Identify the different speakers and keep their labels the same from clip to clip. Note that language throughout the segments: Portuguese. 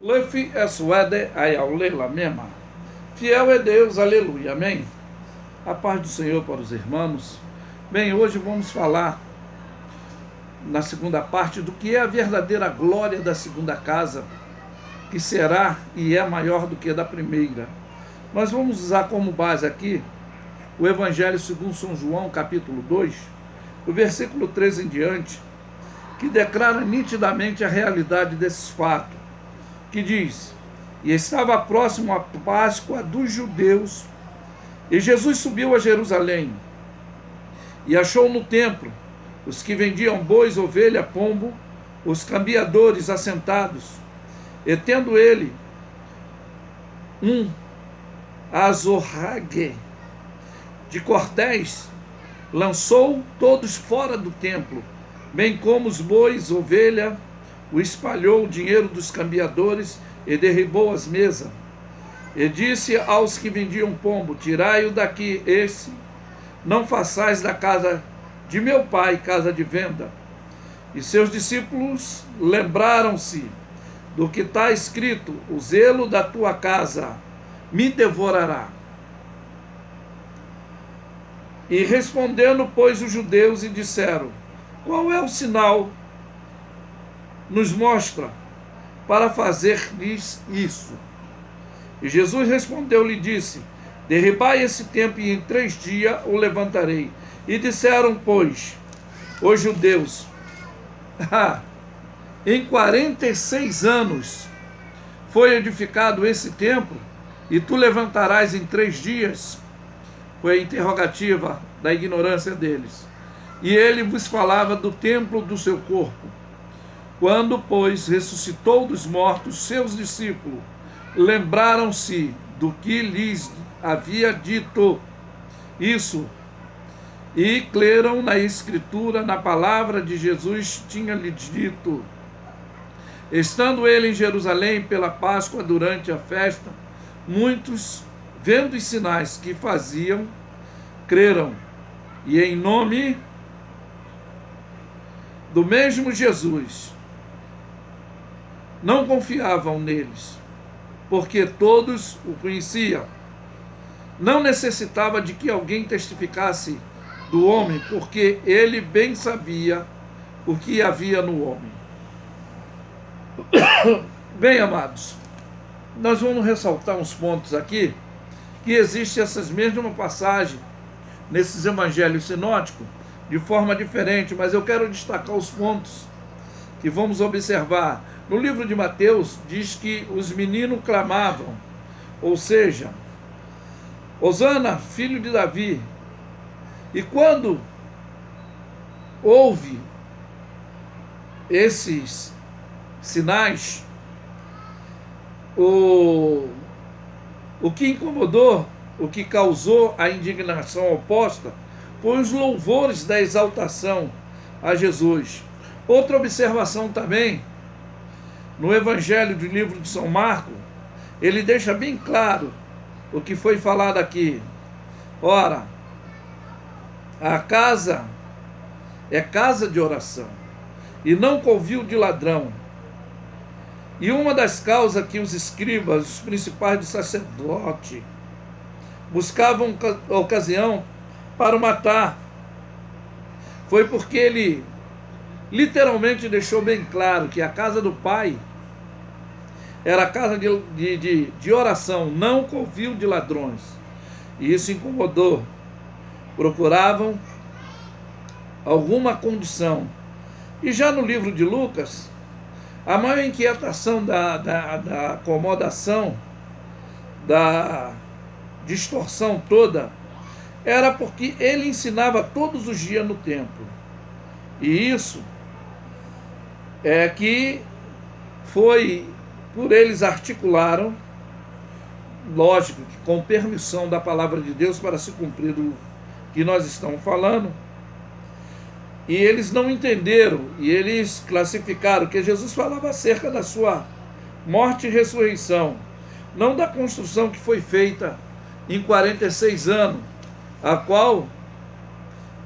Speaker 1: Lefi Eswede Ayaulela Mema. Fiel é Deus, aleluia, amém. A paz do Senhor para os irmãos. Bem, hoje vamos falar na segunda parte do que é a verdadeira glória da segunda casa, que será e é maior do que a da primeira. Nós vamos usar como base aqui o Evangelho segundo São João, capítulo 2, o versículo 13 em diante, que declara nitidamente a realidade desses fatos, que diz: e estava próximo a Páscoa dos judeus, e Jesus subiu a Jerusalém, e achou no templo os que vendiam bois, ovelha, pombo, os cambiadores assentados, e tendo ele um azorrague de cordéis, lançou todos fora do templo, bem como os bois, ovelha, espalhou o dinheiro dos cambiadores e derribou as mesas. E disse aos que vendiam pombo: tirai-o daqui, esse não façais da casa de meu pai casa de venda. E seus discípulos lembraram-se do que está escrito: o zelo da tua casa me devorará. E respondendo, pois, os judeus e disseram: qual é o sinal nos mostra para fazer-lhes isso? E Jesus respondeu-lhe e disse: derribai esse templo e em 3 dias o levantarei. E disseram, pois, os judeus: em 46 anos foi edificado esse templo, e tu levantarás em 3 dias? Foi a interrogativa da ignorância deles. E ele vos falava do templo do seu corpo. Quando, pois, ressuscitou dos mortos, seus discípulos lembraram-se do que lhes havia dito isso, e creram na Escritura, na palavra de Jesus tinha-lhe dito. Estando ele em Jerusalém pela Páscoa, durante a festa, muitos, vendo os sinais que faziam, creram, e em nome do mesmo Jesus não confiavam neles, porque todos o conheciam. Não necessitava de que alguém testificasse do homem, porque ele bem sabia o que havia no homem. Bem, amados, nós vamos ressaltar uns pontos aqui, que existe essas mesmas passagens nesses evangelhos sinóticos, de forma diferente, mas eu quero destacar os pontos que vamos observar. No livro de Mateus, diz que os meninos clamavam, ou seja, Hosana, filho de Davi. E quando houve esses sinais, o que incomodou, o que causou a indignação oposta, foi os louvores da exaltação a Jesus. Outra observação também, no Evangelho do livro de São Marcos, ele deixa bem claro o que foi falado aqui. Ora, a casa é casa de oração, e não covil de ladrão. E uma das causas que os escribas, os principais do sacerdote, buscavam ocasião para o matar, foi porque ele literalmente deixou bem claro que a casa do Pai era casa de oração, não covil de ladrões. E isso incomodou. Procuravam alguma condição. E já no livro de Lucas, a maior inquietação da acomodação, da distorção toda, era porque ele ensinava todos os dias no templo. E isso é que foi, por eles articularam, lógico que com permissão da palavra de Deus para se cumprir o que nós estamos falando, e eles não entenderam, e eles classificaram que Jesus falava acerca da sua morte e ressurreição, não da construção que foi feita em 46 anos, a qual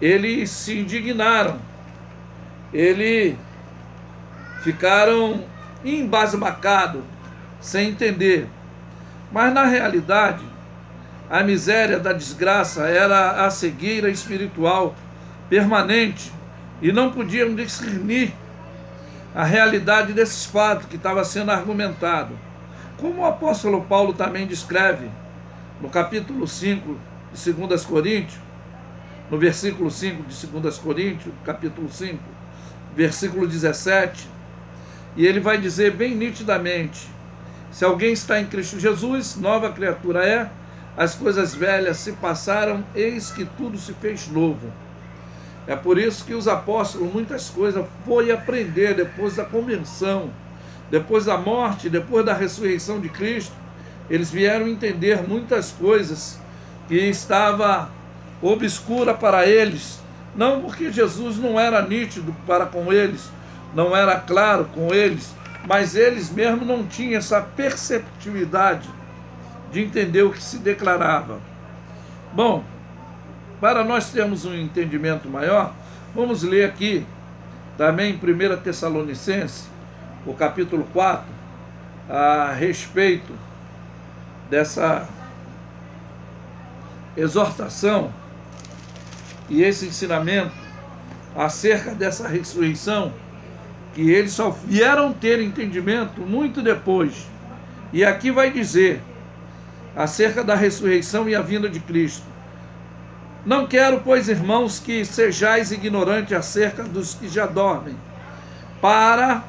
Speaker 1: eles se indignaram, eles ficaram embasbacados sem entender. Mas na realidade, a miséria da desgraça era a cegueira espiritual permanente e não podiam discernir a realidade desses fatos que estava sendo argumentado. Como o apóstolo Paulo também descreve no capítulo 5 de 2 Coríntios, no versículo 5 de 2 Coríntios, capítulo 5, versículo 17, e ele vai dizer bem nitidamente: se alguém está em Cristo Jesus, nova criatura é, as coisas velhas se passaram, eis que tudo se fez novo. É por isso que os apóstolos muitas coisas foi aprender depois da conversão, depois da morte, depois da ressurreição de Cristo. Eles vieram entender muitas coisas que estava obscura para eles, não porque Jesus não era nítido para com eles, não era claro com eles, mas eles mesmos não tinham essa perceptividade de entender o que se declarava. Bom, para nós termos um entendimento maior, vamos ler aqui também em 1 Tessalonicenses, o capítulo 4, a respeito dessa exortação e esse ensinamento acerca dessa ressurreição, que eles só vieram ter entendimento muito depois. E aqui vai dizer acerca da ressurreição e a vinda de Cristo: não quero, pois, irmãos, que sejais ignorantes acerca dos que já dormem, para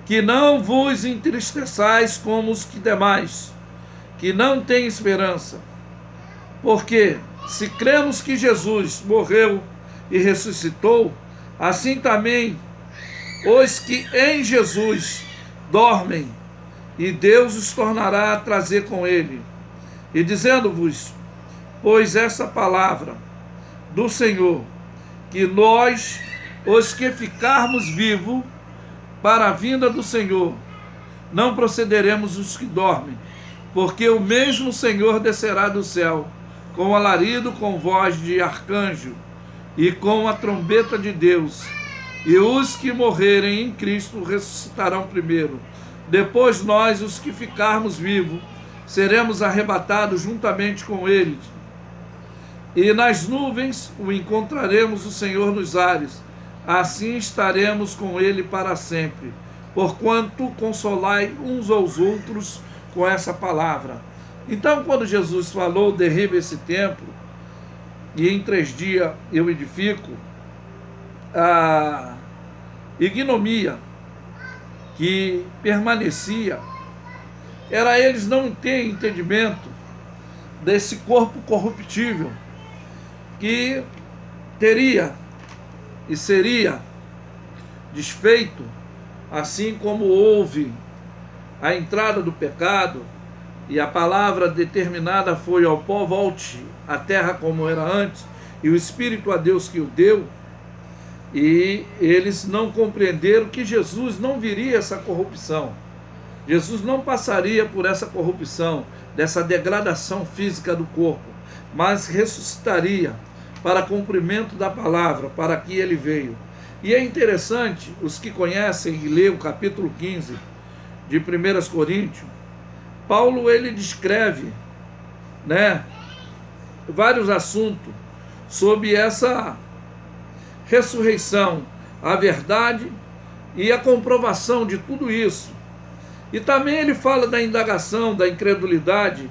Speaker 1: que não vos entristeçais como os que demais, que não têm esperança. Porque se cremos que Jesus morreu e ressuscitou, assim também os que em Jesus dormem, e Deus os tornará a trazer com ele. E dizendo-vos, pois, essa palavra do Senhor, que nós, os que ficarmos vivos para a vinda do Senhor, não procederemos os que dormem, porque o mesmo Senhor descerá do céu, com alarido, com voz de arcanjo, e com a trombeta de Deus, e os que morrerem em Cristo ressuscitarão primeiro. Depois nós, os que ficarmos vivos, seremos arrebatados juntamente com eles, e nas nuvens o encontraremos o Senhor nos ares. Assim estaremos com ele para sempre, porquanto consolai uns aos outros com essa palavra. Então, quando Jesus falou, derriba esse templo, e em 3 dias eu edifico, a ignomia que permanecia era eles não terem entendimento desse corpo corruptível que teria e seria desfeito, assim como houve a entrada do pecado e a palavra determinada foi: ao pó volte a terra como era antes, e o Espírito a Deus que o deu. E eles não compreenderam que Jesus não viria essa corrupção. Jesus não passaria por essa corrupção, dessa degradação física do corpo, mas ressuscitaria para cumprimento da palavra, para que ele veio. E é interessante, os que conhecem e lêem o capítulo 15 de 1 Coríntios, Paulo ele descreve, vários assuntos sobre essa ressurreição, a verdade e a comprovação de tudo isso. E também ele fala da indagação, da incredulidade,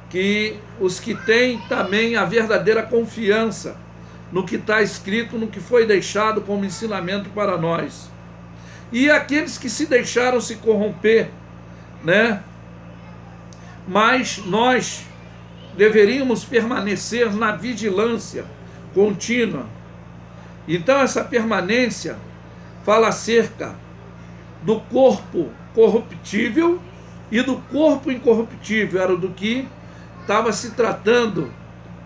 Speaker 1: que os que têm também a verdadeira confiança no que está escrito, no que foi deixado como ensinamento para nós. E aqueles que se deixaram se corromper, Mas nós deveríamos permanecer na vigilância contínua. Então essa permanência fala acerca do corpo corruptível e do corpo incorruptível, era do que estava se tratando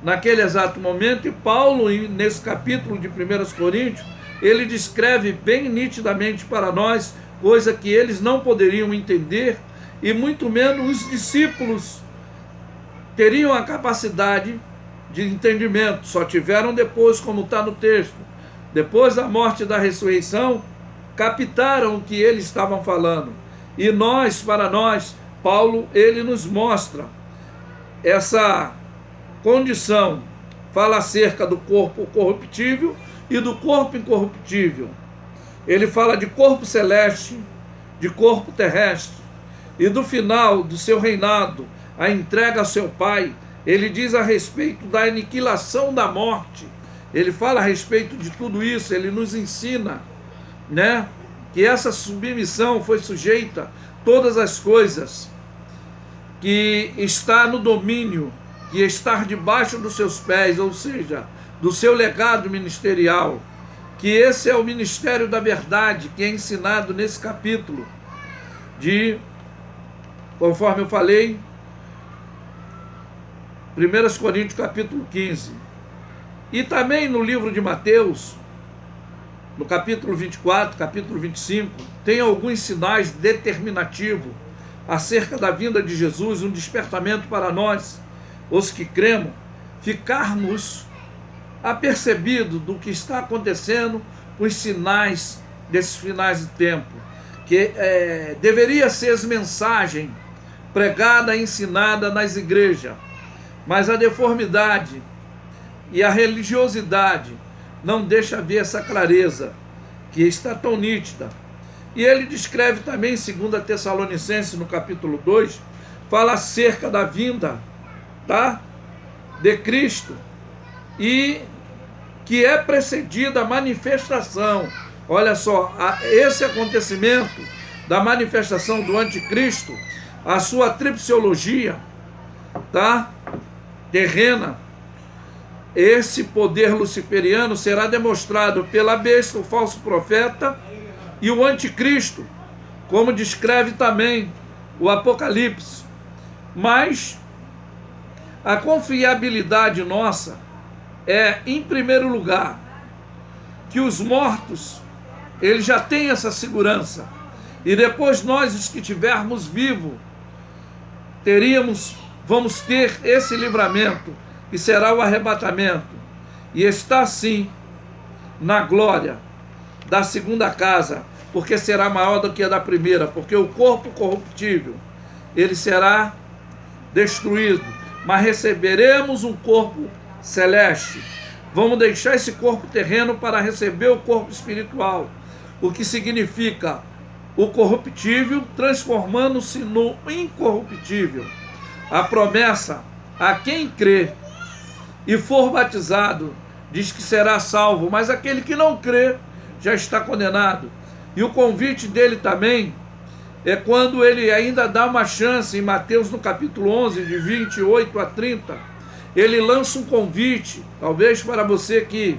Speaker 1: naquele exato momento. E Paulo, nesse capítulo de 1 Coríntios, ele descreve bem nitidamente para nós, coisa que eles não poderiam entender, e muito menos os discípulos teriam a capacidade de entendimento, só tiveram depois, como está no texto, depois da morte e da ressurreição, captaram o que eles estavam falando. E para nós, Paulo, ele nos mostra essa condição, fala acerca do corpo corruptível e do corpo incorruptível. Ele fala de corpo celeste, de corpo terrestre, e do final do seu reinado, a entrega ao seu Pai. Ele diz a respeito da aniquilação da morte, ele fala a respeito de tudo isso, ele nos ensina, né, que essa submissão foi sujeita a todas as coisas, que está no domínio, que está debaixo dos seus pés, ou seja, do seu legado ministerial, que esse é o ministério da verdade, que é ensinado nesse capítulo, conforme eu falei, 1 Coríntios capítulo 15. E também no livro de Mateus, no capítulo 24, capítulo 25, tem alguns sinais determinativos acerca da vinda de Jesus, um despertamento para nós, os que cremos, ficarmos apercebidos do que está acontecendo, os sinais desses finais de tempo, que deveria ser as mensagens pregada, ensinada nas igrejas, mas a deformidade e a religiosidade não deixa ver essa clareza que está tão nítida. E ele descreve também, segundo a Tessalonicenses, no capítulo 2, fala acerca da vinda, de Cristo, e que é precedida a manifestação. Olha só, esse acontecimento da manifestação do anticristo, a sua tripsiologia, terrena, esse poder luciferiano será demonstrado pela besta, o falso profeta e o anticristo, como descreve também o Apocalipse. Mas a confiabilidade nossa é, em primeiro lugar, que os mortos, eles já têm essa segurança, e depois nós, os que estivermos vivos, vamos ter esse livramento, que será o arrebatamento, e está sim na glória da segunda casa, porque será maior do que a da primeira, porque o corpo corruptível, ele será destruído, mas receberemos um corpo celeste. Vamos deixar esse corpo terreno para receber o corpo espiritual, o que significa o corruptível transformando-se no incorruptível. A promessa a quem crê e for batizado diz que será salvo, mas aquele que não crê já está condenado. E o convite dele também é quando ele ainda dá uma chance, em Mateus no capítulo 11, de 28 a 30, ele lança um convite, talvez para você que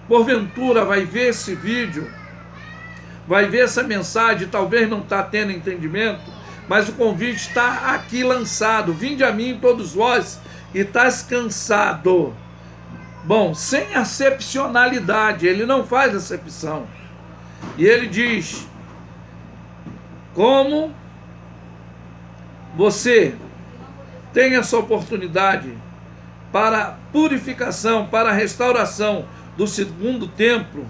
Speaker 1: porventura vai ver esse vídeo, vai ver essa mensagem, talvez não está tendo entendimento, mas o convite está aqui lançado: vinde a mim todos vós que estás cansado. Bom, sem acepcionalidade, ele não faz acepção. E ele diz: como você tem essa oportunidade para purificação, para restauração do segundo templo,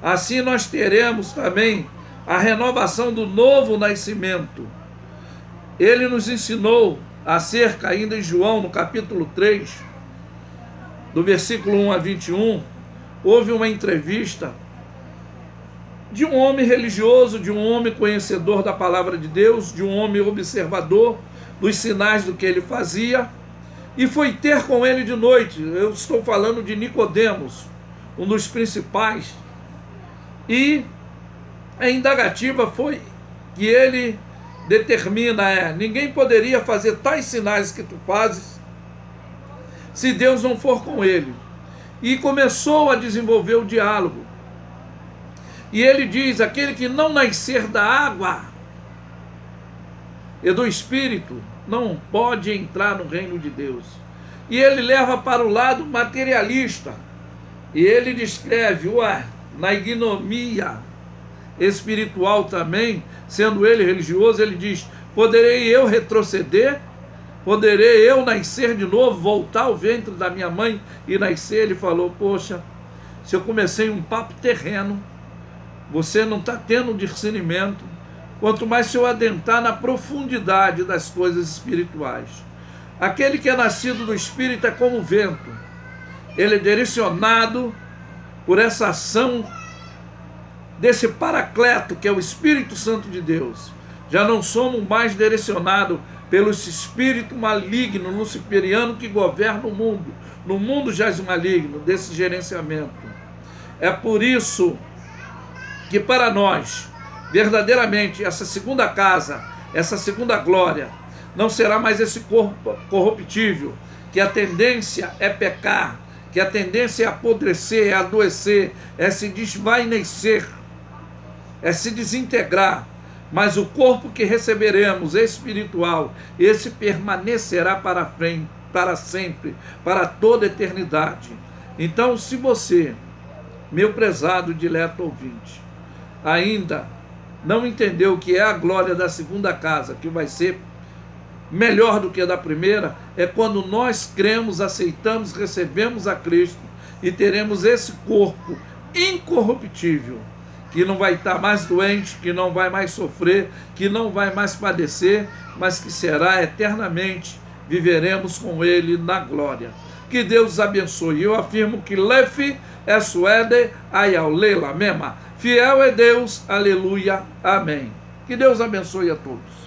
Speaker 1: assim nós teremos também a renovação do novo nascimento. Ele nos ensinou acerca, ainda em João, no capítulo 3, do versículo 1 a 21, houve uma entrevista de um homem religioso, de um homem conhecedor da palavra de Deus, de um homem observador dos sinais do que ele fazia, e foi ter com ele de noite. Eu estou falando de Nicodemos, um dos principais, e a indagativa foi que ele determina: ninguém poderia fazer tais sinais que tu fazes se Deus não for com ele. E começou a desenvolver o diálogo. E ele diz: aquele que não nascer da água e do Espírito não pode entrar no reino de Deus. E ele leva para o lado materialista. E ele descreve, na ignomia espiritual também, sendo ele religioso, ele diz: poderei eu retroceder? Poderei eu nascer de novo, voltar ao ventre da minha mãe e nascer? Ele falou: poxa, se eu comecei um papo terreno, você não está tendo discernimento, quanto mais se eu adentrar na profundidade das coisas espirituais. Aquele que é nascido do Espírito é como o vento. Ele é direcionado por essa ação desse Paracleto, que é o Espírito Santo de Deus. Já não somos mais direcionados pelo espírito maligno, luciferiano, que governa o mundo. No mundo jaz o maligno, desse gerenciamento. É por isso que para nós, verdadeiramente, essa segunda casa, essa segunda glória, não será mais esse corpo corruptível, que a tendência é pecar, que a tendência é apodrecer, é adoecer, é se desvanecer, é se desintegrar. Mas o corpo que receberemos, espiritual, esse permanecerá para frente, para sempre, para toda a eternidade. Então, se você, meu prezado dileto ouvinte, ainda não entendeu o que é a glória da segunda casa, que vai ser melhor do que a da primeira, é quando nós cremos, aceitamos, recebemos a Cristo e teremos esse corpo incorruptível, que não vai estar mais doente, que não vai mais sofrer, que não vai mais padecer, mas que será eternamente, viveremos com Ele na glória. Que Deus abençoe. Eu afirmo que Lefe é suede ayaule la mema. Fiel é Deus, aleluia, amém. Que Deus abençoe a todos.